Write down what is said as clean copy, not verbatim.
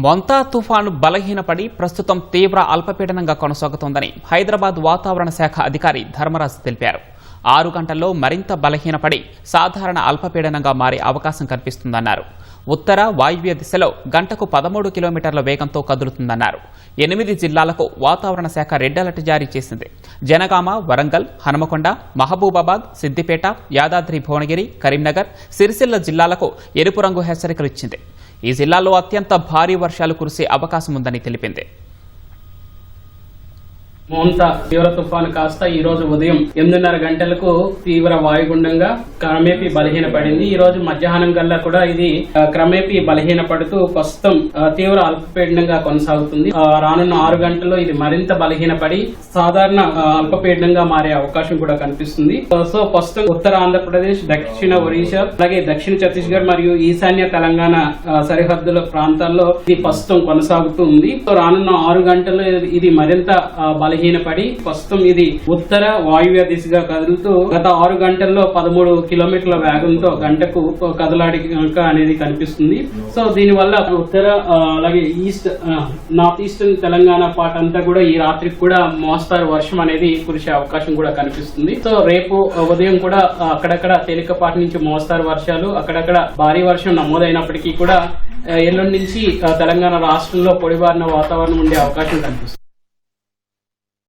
మొంతా తుఫాను బలహీనపడి ప్రస్తుతం తీవ్ర అల్పపీడనంగా కొనసాగుతోందని హైదరాబాద్ వాతావరణ శాఖ అధికారి ధర్మరాజ్ తెలిపారు. 6 గంటల్లో మరింత బలహీనపడి సాధారణ అల్పపీడనంగా మారే అవకాశం కనిపిస్తుందన్నారు. ఉత్తర వాయువ్య దిశలో గంటకు 13 కిలోమీటర్ల వేగంతో కదులుతుందన్నారు. 8 జిల్లాలకు వాతావరణ శాఖ రెడ్ అలర్ట్ జారీ చేసింది. జనగామ, వరంగల్, హనుమకొండ, మహబూబాబాద్, సిద్దిపేట, యాదాద్రి భువనగిరి, కరీంనగర్, సిరిసిల్ల జిల్లాలకు ఎరుపు రంగు హెచ్చరికలు ఇచ్చింది. ఈ జిల్లాల్లో అత్యంత భారీ వర్షాలు కురిసే అవకాశం ఉందని తెలిపింది. మోంతా తీవ్ర తుఫాను కాస్త ఈ రోజు ఉదయం 8:30 గంటలకు తీవ్ర వాయుగుండంగా క్రమేపీ బలహీనపడింది. ఈ రోజు మధ్యాహ్నం కల్లా కూడా ఇది క్రమేపీ బలహీనపడుతూ ప్రస్తుతం తీవ్ర అల్పపీడనంగా కొనసాగుతుంది. రానున్న 6 గంటల్లో ఇది మరింత బలహీనపడి సాధారణ అల్పపీడనంగా మారే అవకాశం కూడా కనిపిస్తుంది. సో ప్రస్తుతం ఉత్తర ఆంధ్రప్రదేశ్, దక్షిణ ఒడిశా, అలాగే దక్షిణ ఛత్తీస్గఢ్ మరియు ఈశాన్య తెలంగాణ సరిహద్దుల ప్రాంతాల్లో ఇది ప్రస్తుతం కొనసాగుతూ ఉంది. రానున్న 6 గంటల్లో ఇది మరింత బలహీనపడి ప్రస్తుతం ఇది ఉత్తర వాయువ్య దిశగా కదులుతూ గత 6 గంటల్లో 13 కిలోమీటర్ల వేగంతో గంటకు కదలాడిక అనేది కనిపిస్తుంది. సో దీనివల్ల ఉత్తర అలాగే నార్త్ ఈస్టర్న్ తెలంగాణ పార్ట్ అంతా కూడా ఈ రాత్రికి కూడా మోస్తారు వర్షం అనేది కురిసే అవకాశం కూడా కనిపిస్తుంది. సో రేపు ఉదయం కూడా అక్కడక్కడ తేలికపాటి నుంచి మోస్తారు వర్షాలు, అక్కడక్కడ భారీ వర్షం నమోదైనప్పటికీ కూడా ఎల్లుండి నుంచి తెలంగాణ రాష్ట్రంలో పొడిబారిన వాతావరణం ఉండే అవకాశం కనిపిస్తుంది.